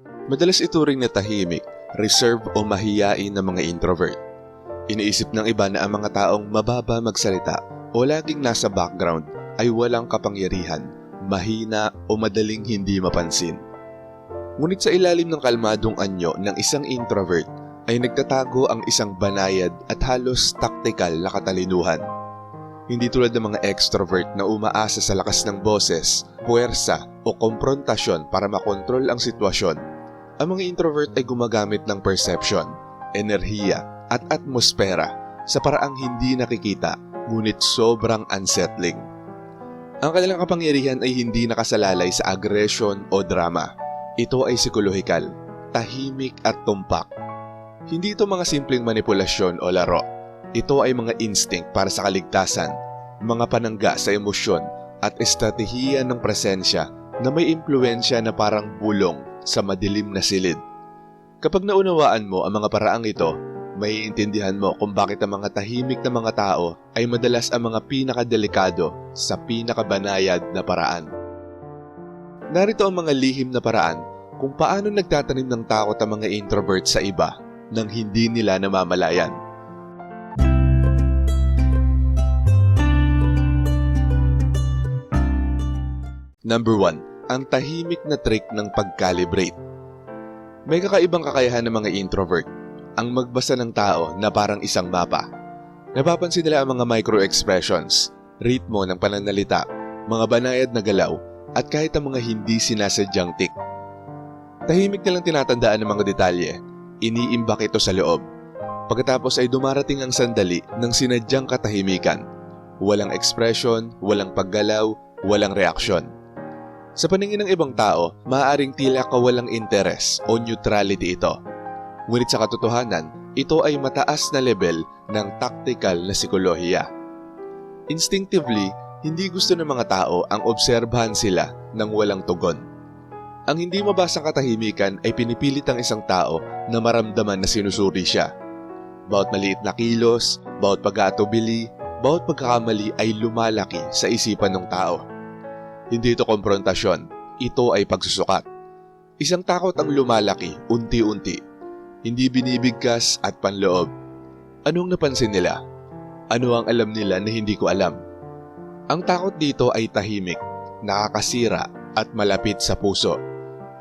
Madalas ituring na tahimik, reserve o mahiyain ng mga introvert. Iniisip ng iba na ang mga taong mababa magsalita o laging nasa background ay walang kapangyarihan, mahina o madaling hindi mapansin. Ngunit sa ilalim ng kalmadong anyo ng isang introvert ay nagtatago ang isang banayad at halos taktikal na katalinuhan. Hindi tulad ng mga extrovert na umaasa sa lakas ng boses, puwersa o komprontasyon para makontrol ang sitwasyon. Ang mga introvert ay gumagamit ng perception, enerhiya at atmosfera sa paraang hindi nakikita ngunit sobrang unsettling. Ang kanilang kapangyarihan ay hindi nakasalalay sa aggression o drama. Ito ay psikolohikal, tahimik at tumpak. Hindi ito mga simpleng manipulasyon o laro. Ito ay mga instinct para sa kaligtasan, mga panangga sa emosyon at estratehiya ng presensya na may impluensya na parang bulong sa madilim na silid. Kapag naunawaan mo ang mga paraang ito, maiintindihan mo kung bakit ang mga tahimik na mga tao ay madalas ang mga pinakadelikado sa pinakabanayad na paraan. Narito ang mga lihim na paraan kung paano nagtatanim ng takot ang mga introvert sa iba nang hindi nila namamalayan. Number 1. Ang tahimik na trick ng pag-calibrate. May kakaibang kakayahan ng mga introvert, ang magbasa ng tao na parang isang mapa. Napapansin nila ang mga micro-expressions, ritmo ng pananalita, mga banayad na galaw, at kahit ang mga hindi sinasadyang tik. Tahimik nilang tinatandaan ng mga detalye, iniimbak ito sa loob. Pagkatapos ay dumarating ang sandali ng sinadyang katahimikan. Walang ekspresyon, walang paggalaw, walang reaksyon. Sa paningin ng ibang tao, maaaring tila kawalang interes o neutrality ito. Ngunit sa katotohanan, ito ay mataas na level ng tactical na psikolohiya. Instinctively, hindi gusto ng mga tao ang obserbahan sila ng walang tugon. Ang hindi mabasang katahimikan ay pinipilit ang isang tao na maramdaman na sinusuri siya. Bawat maliit na kilos, bawat pag-aatubili, bawat pagkakamali ay lumalaki sa isipan ng tao. Hindi ito komprontasyon, ito ay pagsusukat. Isang takot ang lumalaki unti-unti, hindi binibigkas at panloob. Anong napansin nila? Ano ang alam nila na hindi ko alam? Ang takot dito ay tahimik, nakakasira at malapit sa puso.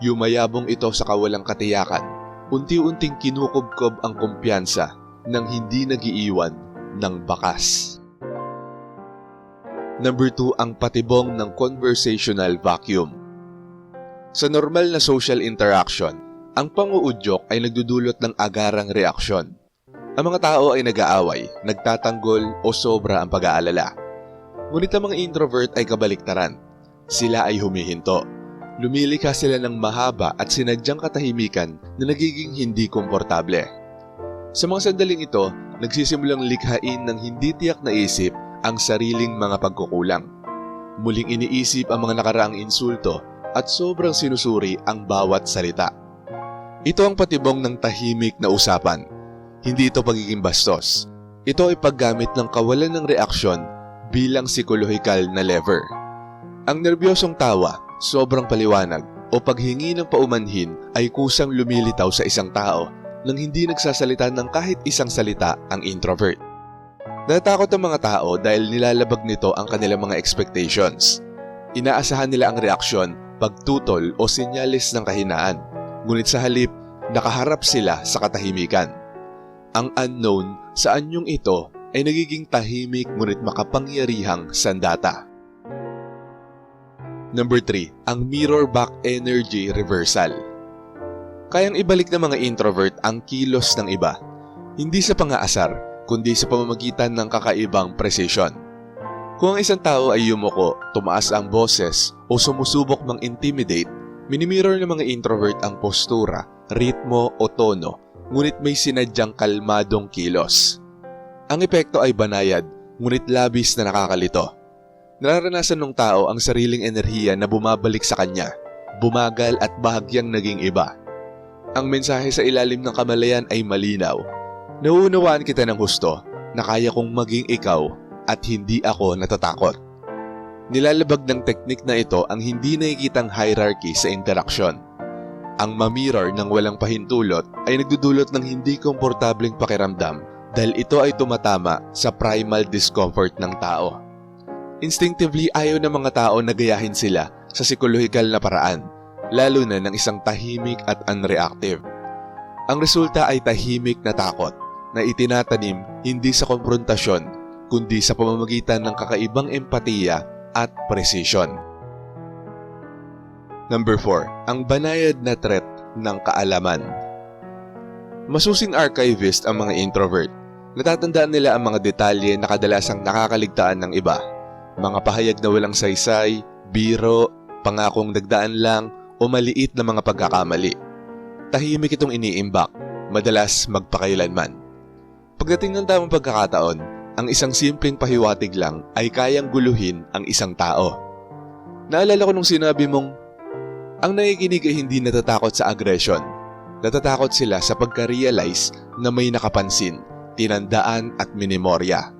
Yumayabong ito sa kawalang katiyakan, unti-unting kinukubkob ang kumpiyansa nang hindi nagiiwan ng bakas. Number 2, ang patibong ng conversational vacuum. Sa normal na social interaction, ang panguudyok ay nagdudulot ng agarang reaksyon. Ang mga tao ay nag-aaway, nagtatanggol o sobra ang pag-aalala. Ngunit ang mga introvert ay kabaliktaran. Sila ay humihinto. Lumilikha sila ng mahaba at sinadyang katahimikan na nagiging hindi komportable. Sa mga sandaling ito, nagsisimulang likhain ng hindi tiyak na isip ang sariling mga pagkukulang. Muling iniisip ang mga nakaraang insulto at sobrang sinusuri ang bawat salita. Ito ang patibong ng tahimik na usapan. Hindi ito pagiging bastos. Ito ay paggamit ng kawalan ng reaksyon bilang psikolohikal na lever. Ang nerbyosong tawa, sobrang paliwanag o paghingi ng paumanhin ay kusang lumilitaw sa isang tao nang hindi nagsasalita ng kahit isang salita ang introvert. Natatakot ang mga tao dahil nilalabag nito ang kanilang mga expectations. Inaasahan nila ang reaksyon, pagtutol o sinyalis ng kahinaan. Ngunit sa halip, nakaharap sila sa katahimikan. Ang unknown sa anyong ito ay nagiging tahimik ngunit makapangyarihang sandata. Number 3, ang mirror back energy reversal. Kayang ibalik ng mga introvert ang kilos ng iba, hindi sa pang-aasar, kundi sa pamamagitan ng kakaibang precision. Kung ang isang tao ay yumuko, tumaas ang boses o sumusubok mang-intimidate, minimirror ng mga introvert ang postura, ritmo o tono, ngunit may sinadyang kalmadong kilos. Ang epekto ay banayad, ngunit labis na nakakalito. Nararanasan ng tao ang sariling enerhiya na bumabalik sa kanya, bumagal at bahagyang naging iba. Ang mensahe sa ilalim ng kamalayan ay malinaw. Nauunawaan kita ng husto na kaya kong maging ikaw at hindi ako natatakot. Nilalabag ng teknik na ito ang hindi nakikitang hierarchy sa interaksyon. Ang mamirror ng walang pahintulot ay nagdudulot ng hindi komportableng pakiramdam dahil ito ay tumatama sa primal discomfort ng tao. Instinctively ayaw ng mga tao na gayahin sila sa psikolohikal na paraan, lalo na ng isang tahimik at unreactive. Ang resulta ay tahimik na takot na itinatanim hindi sa konfrontasyon kundi sa pamamagitan ng kakaibang empatiya at precision. Number 4. Ang banayad na threat ng kaalaman. Masusing archivist ang mga introvert. Natatandaan nila ang mga detalye na kadalasang nakakaligtaan ng iba. Mga pahayag na walang saysay, biro, pangakong nagdaan lang o maliit na mga pagkakamali. Tahimik itong iniimbak, madalas magpakailanman. Pagdating ng tamang pagkakataon, ang isang simpleng pahiwatig lang ay kayang guluhin ang isang tao. Naalala ko nung sinabi mong, ang nakikinig ay hindi natatakot sa aggression. Natatakot sila sa pagka-realize na may nakapansin, tinandaan at minimorya.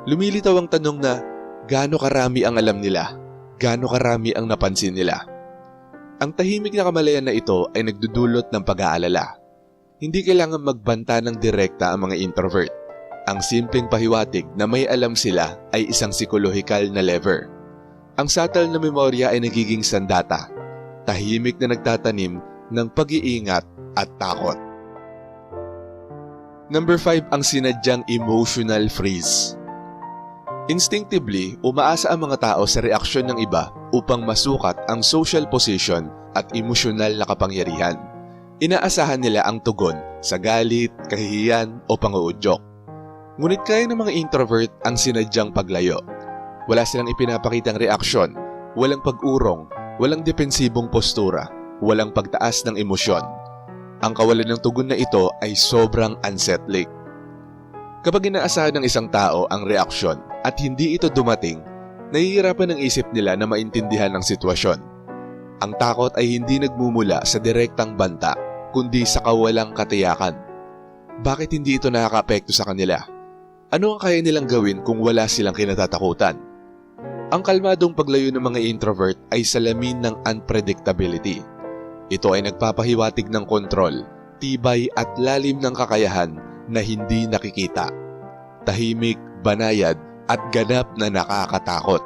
Lumilitaw ang tanong na, gaano karami ang alam nila? Gaano karami ang napansin nila? Ang tahimik na kamalayan na ito ay nagdudulot ng pag-aalala. Hindi kailangan magbanta ng direkta ang mga introvert. Ang simpleng pahiwatig na may alam sila ay isang psikolohikal na lever. Ang subtle na memorya ay nagiging sandata, tahimik na nagtatanim ng pag-iingat at takot. Number 5, ang sinadyang emotional freeze. Instinctively, umaasa ang mga tao sa reaksyon ng iba upang masukat ang social position at emosyonal na kapangyarihan. Inaasahan nila ang tugon sa galit, kahihiyan o pang-uudyok. Ngunit kaya ng mga introvert ang sinadyang paglayo. Wala silang ipinapakitang reaksyon, walang pag-urong, walang depensibong postura, walang pagtaas ng emosyon. Ang kawalan ng tugon na ito ay sobrang unsettling. Kapag inaasahan ng isang tao ang reaksyon at hindi ito dumating, nahihirapan ang isip nila na maintindihan ang sitwasyon. Ang takot ay hindi nagmumula sa direktang banta, kundi sa kawalang katiyakan. Bakit hindi ito nakakaapekto sa kanila? Ano ang kaya nilang gawin kung wala silang kinatatakutan? Ang kalmadong paglayo ng mga introvert ay salamin ng unpredictability. Ito ay nagpapahiwatig ng kontrol, tibay at lalim ng kakayahan na hindi nakikita. Tahimik, banayad at ganap na nakakatakot.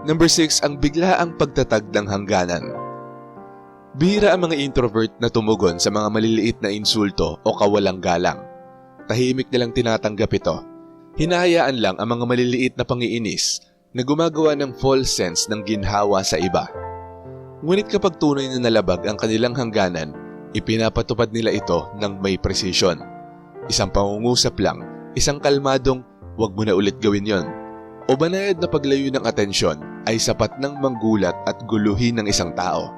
Number 6, ang biglaang pagtatag ng hangganan. Bihira ang mga introvert na tumugon sa mga maliliit na insulto o kawalang galang. Tahimik nilang tinatanggap ito. Hinahayaan lang ang mga maliliit na pangiinis na gumagawa ng false sense ng ginhawa sa iba. Ngunit kapag tunay na nalabag ang kanilang hangganan, ipinapatupad nila ito ng may precision. Isang pangungusap lang, isang kalmadong, "Wag mo na ulit gawin yon," o banayad na paglayo ng atensyon ay sapat ng manggulat at guluhin ng isang tao.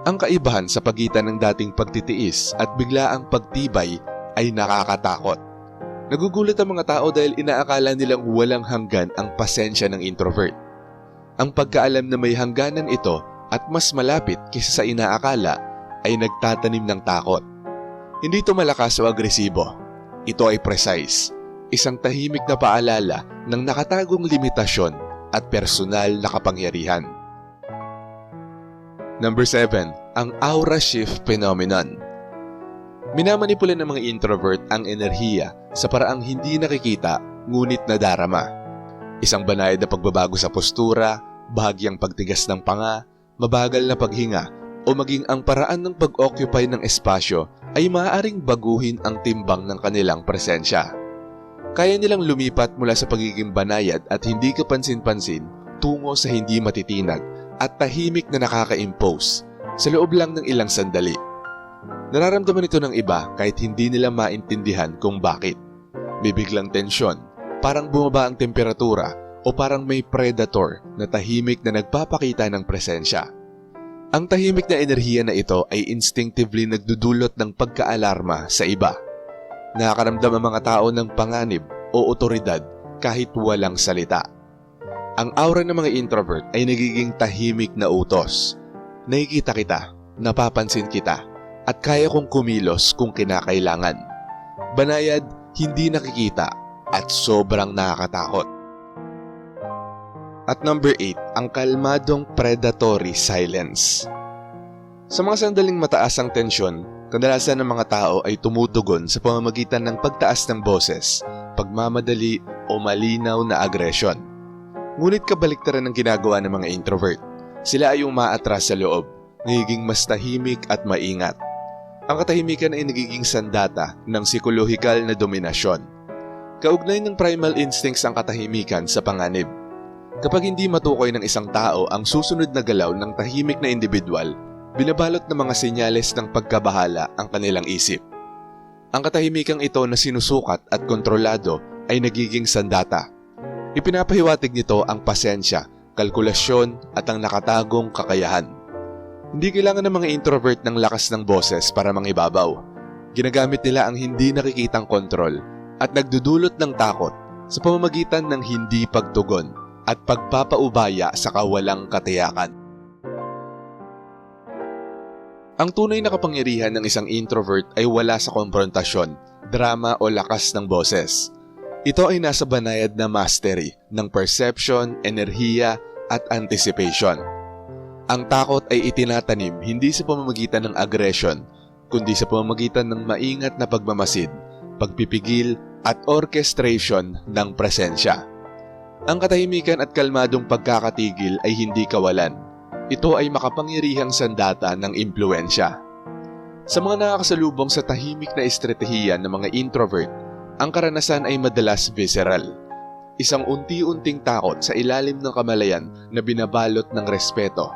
Ang kaibahan sa pagitan ng dating pagtitiis at biglaang pagtibay ay nakakatakot. Nagugulat ang mga tao dahil inaakala nilang walang hanggan ang pasensya ng introvert. Ang pagkaalam na may hangganan ito at mas malapit kaysa sa inaakala ay nagtatanim ng takot. Hindi ito malakas o agresibo. Ito ay precise. Isang tahimik na paalala ng nakatagong limitasyon at personal na kapangyarihan. Number 7, ang aura shift phenomenon. Minamanipula ng mga introvert ang enerhiya sa paraang hindi nakikita ngunit nadarama. Isang banayad na pagbabago sa postura, bahagyang pagtigas ng panga, mabagal na paghinga o maging ang paraan ng pag-occupy ng espasyo ay maaaring baguhin ang timbang ng kanilang presensya. Kaya nilang lumipat mula sa pagiging banayad at hindi kapansin-pansin tungo sa hindi matitinag at tahimik na nakaka-impose sa loob lang ng ilang sandali. Nararamdaman ito ng iba kahit hindi nila maintindihan kung bakit. Bibiglang tensyon, parang bumaba ang temperatura o parang may predator na tahimik na nagpapakita ng presensya. Ang tahimik na enerhiya na ito ay instinctively nagdudulot ng pagka-alarma sa iba. Nakakaramdam ang mga tao ng panganib o otoridad kahit walang salita. Ang aura ng mga introvert ay nagiging tahimik na utos. Nakikita kita, napapansin kita, at kaya kong kumilos kung kinakailangan. Banayad, hindi nakikita, at sobrang nakakatakot. At number 8, ang kalmadong predatory silence. Sa mga sandaling mataas ang tensyon, kadalasan ng mga tao ay tumutugon sa pamamagitan ng pagtaas ng boses, pagmamadali o malinaw na agresyon. Ngunit kabaliktaran ng ginagawa ng mga introvert. Sila ay umaatras sa loob, nagiging mas tahimik at maingat. Ang katahimikan ay nagiging sandata ng psikolohikal na dominasyon. Kaugnay ng primal instincts ang katahimikan sa panganib. Kapag hindi matukoy ng isang tao ang susunod na galaw ng tahimik na individual, binabalot ng mga senyales ng pagkabahala ang kanilang isip. Ang katahimikang ito na sinusukat at kontrolado ay nagiging sandata. Ipinapahiwatig nito ang pasensya, kalkulasyon at ang nakatagong kakayahan. Hindi kailangan ng mga introvert ng lakas ng boses para mangibabaw. Ginagamit nila ang hindi nakikitang kontrol at nagdudulot ng takot sa pamamagitan ng hindi pagtugon at pagpapaubaya sa kawalang katiyakan. Ang tunay na kapangyarihan ng isang introvert ay wala sa konfrontasyon, drama o lakas ng boses. Ito ay nasa banayad na mastery ng perception, enerhiya at anticipation. Ang takot ay itinatanim hindi sa pamamagitan ng aggression, kundi sa pamamagitan ng maingat na pagmamasid, pagpipigil at orchestration ng presensya. Ang katahimikan at kalmadong pagkakatigil ay hindi kawalan. Ito ay makapangyarihang sandata ng impluensya. Sa mga nakakasalubong sa tahimik na estratehiya ng mga introvert, ang karanasan ay madalas visceral. Isang unti-unting takot sa ilalim ng kamalayan na binabalot ng respeto.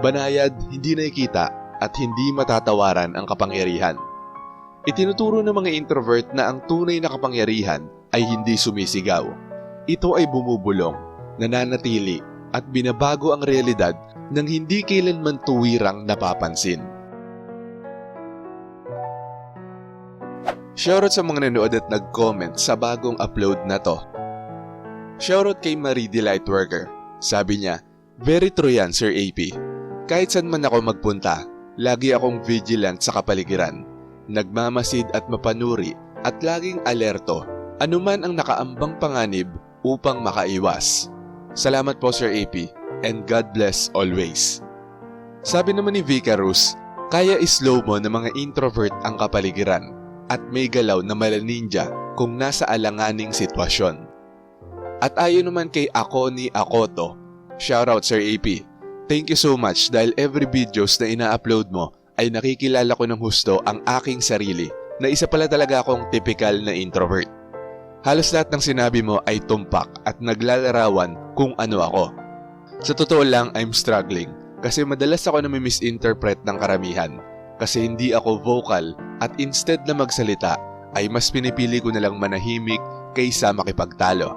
Banayad, hindi nakikita at hindi matatawaran ang kapangyarihan. Itinuturo ng mga introvert na ang tunay na kapangyarihan ay hindi sumisigaw. Ito ay bumubulong, nananatili at binabago ang realidad nang hindi kailanman tuwirang napapansin. Shoutout sa mga nanood at nag-comment sa bagong upload na to. Shoutout kay Marie Delight Worker. Sabi niya, "Very true yan, Sir AP. Kahit saan man ako magpunta, lagi akong vigilant sa kapaligiran. Nagmamasid at mapanuri at laging alerto, anuman ang nakaambang panganib upang makaiwas. Salamat po, Sir AP. And God bless always." Sabi naman ni Vicarus, kaya slow mo ng mga introvert ang kapaligiran at may galaw na malaninja kung nasa alanganing sitwasyon. At ayon naman kay Akoni Akoto, shoutout Sir AP, thank you so much dahil every videos na ina-upload mo ay nakikilala ko ng husto ang aking sarili na isa pala talaga akong typical na introvert. Halos lahat ng sinabi mo ay tumpak at naglalarawan kung ano ako. Sa totoo lang, I'm struggling kasi madalas ako na misinterpret ng karamihan kasi hindi ako vocal at instead na magsalita ay mas pinipili ko na lang manahimik kaysa makipagtalo.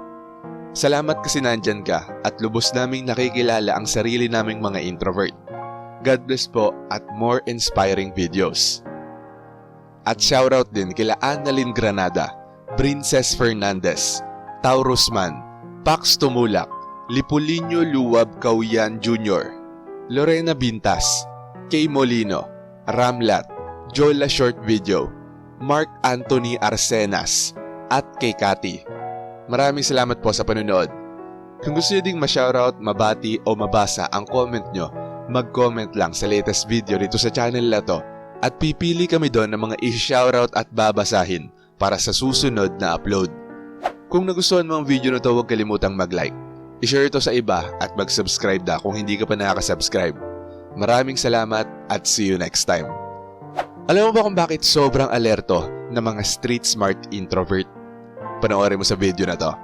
Salamat kasi nandyan ka at lubos naming nakikilala ang sarili naming mga introvert. God bless po at more inspiring videos. At shoutout din kila Annalyn Granada, Princess Fernandez, Taurus Man, Pax Tumulak, Lipulinho Luwab Kauyan Jr., Lorena Bintas, Kay Molino, Ramlat, Jola Short Video, Mark Anthony Arsenas, at kay Cathy. Maraming salamat po sa panonood. Kung gusto nyo ding ma-shoutout, mabati o mabasa ang comment nyo, mag-comment lang sa latest video dito sa channel na to at pipili kami doon ng mga i-shoutout at babasahin para sa susunod na upload. Kung nagustuhan mo ang video na to, huwag kalimutang mag-like. I-share ito sa iba at mag-subscribe na kung hindi ka pa nakaka-subscribe. Maraming salamat at see you next time. Alam mo ba kung bakit sobrang alerto ng mga street smart introvert? Panoorin mo sa video na to.